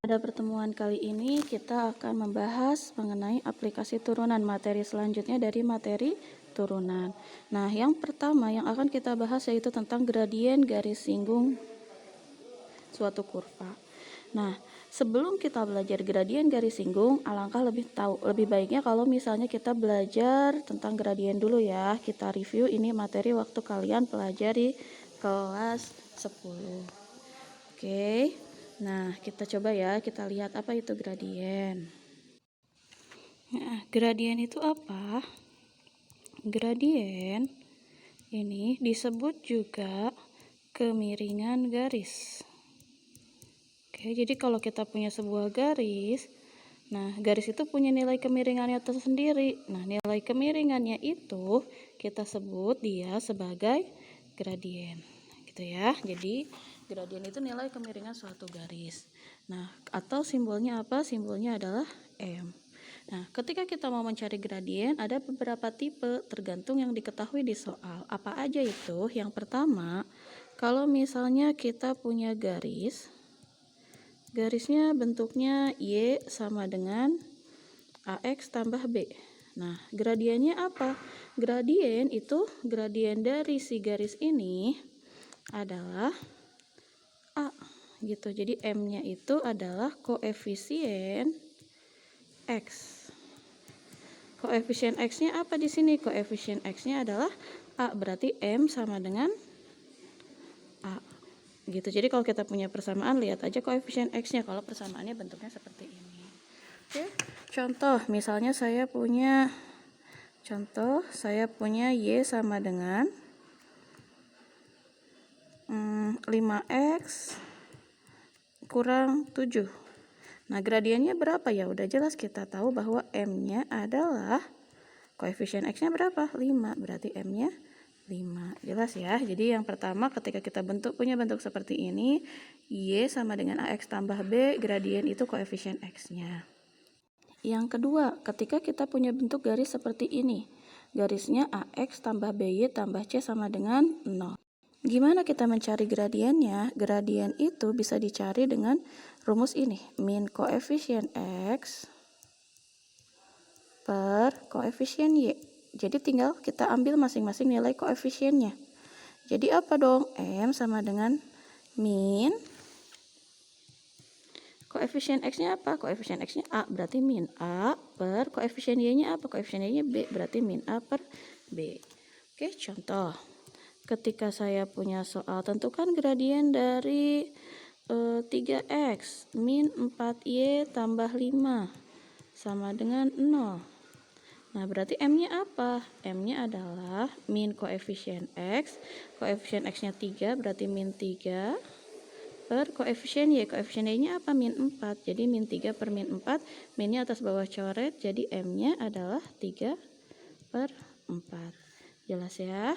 Pada pertemuan kali ini kita akan membahas mengenai aplikasi turunan, materi selanjutnya dari materi turunan. Nah, yang pertama yang akan kita bahas yaitu tentang gradien garis singgung suatu kurva. Nah, sebelum kita belajar gradien garis singgung, alangkah lebih baiknya kalau misalnya kita belajar tentang gradien dulu ya. Kita review ini materi waktu kalian pelajari kelas 10. Oke. Nah, kita coba ya, kita lihat apa itu gradien. Nah, gradien itu apa? Gradien ini disebut juga kemiringan garis. Oke, jadi kalau kita punya sebuah garis, nah garis itu punya nilai kemiringannya tersendiri. Nah, nilai kemiringannya itu kita sebut dia sebagai gradien. Gitu ya. Jadi gradien itu nilai kemiringan suatu garis. Nah, atau simbolnya apa? Simbolnya adalah M. Nah, ketika kita mau mencari gradien, ada beberapa tipe tergantung yang diketahui di soal. Apa aja itu? Yang pertama, kalau misalnya kita punya garisnya bentuknya Y sama dengan AX tambah B. Nah, gradiennya apa? Gradien itu, gradien dari si garis ini adalah A gitu. Jadi M-nya itu adalah koefisien X. Koefisien X-nya apa di sini? Koefisien X-nya adalah A, berarti M sama dengan A. Gitu. Jadi kalau kita punya persamaan, lihat aja koefisien X-nya kalau persamaannya bentuknya seperti ini. Oke. Contoh, misalnya saya punya Y sama dengan 5X kurang 7. Nah, gradiennya berapa ya? Udah jelas kita tahu bahwa M-nya adalah koefisien X-nya berapa? 5. Berarti M-nya 5. Jelas ya? Jadi yang pertama ketika kita punya bentuk seperti ini, Y sama dengan AX tambah B, gradien itu koefisien X-nya. Yang kedua, ketika kita punya bentuk garis seperti ini, garisnya AX tambah BY tambah C sama dengan 0. Gimana kita mencari gradiennya? Gradien itu bisa dicari dengan rumus ini, min koefisien X per koefisien Y. Jadi tinggal kita ambil masing-masing nilai koefisiennya. Jadi apa dong? M sama dengan min koefisien X-nya apa? Koefisien X-nya A, berarti min A per koefisien Y-nya apa? Koefisien Y-nya B, berarti min A per B. Oke, contoh. Ketika saya punya soal, tentukan gradien dari 3X min 4Y tambah 5 sama dengan 0. Nah, berarti M-nya apa? M-nya adalah min koefisien X. Koefisien X-nya 3, berarti min 3 per koefisien Y. Koefisien Y-nya apa? Min 4. Jadi min 3 per min 4. Minnya atas bawah coret, jadi M-nya adalah 3 per 4. Jelas ya?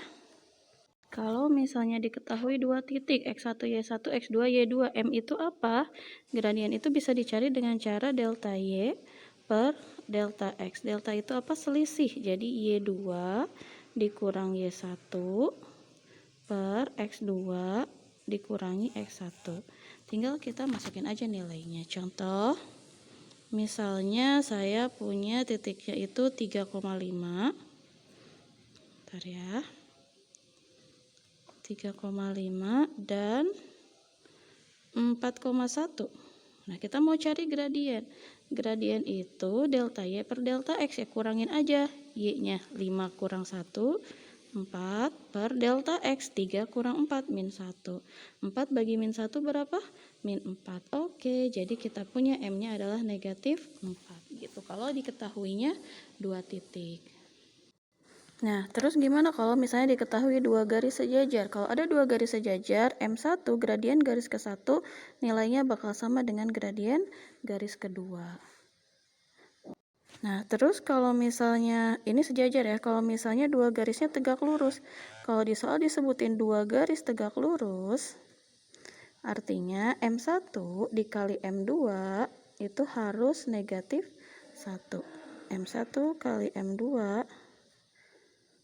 Kalau misalnya diketahui dua titik X1, Y1, X2, Y2, M itu apa? Gradien itu bisa dicari dengan cara delta Y per delta X. Delta itu apa? Selisih. Jadi Y2 dikurang Y1 per X2 dikurangi X1. Tinggal kita masukin aja nilainya. Contoh, misalnya saya punya titiknya itu 3,5. Bentar ya. 3,5 dan 4,1. Nah, kita mau cari gradien. Gradien itu delta Y per delta X, ya kurangin aja. Y-nya 5 kurang 1, 4 per delta X, 3 kurang 4, min 1. 4 bagi min 1 berapa? Min 4. Oke, jadi kita punya M-nya adalah negatif 4. Gitu, kalau diketahuinya 2 titik. Nah, terus gimana kalau misalnya diketahui dua garis sejajar? Kalau ada dua garis sejajar, M1 gradien garis ke-1 nilainya bakal sama dengan gradien garis kedua. Nah, terus kalau misalnya ini sejajar ya, kalau misalnya dua garisnya tegak lurus. Kalau di soal disebutin dua garis tegak lurus, artinya M1 dikali M2 itu harus negatif 1. M1 kali M2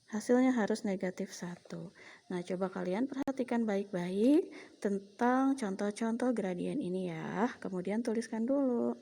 hasilnya harus negatif 1. Nah, coba kalian perhatikan baik-baik tentang contoh-contoh gradien ini ya. Kemudian tuliskan dulu.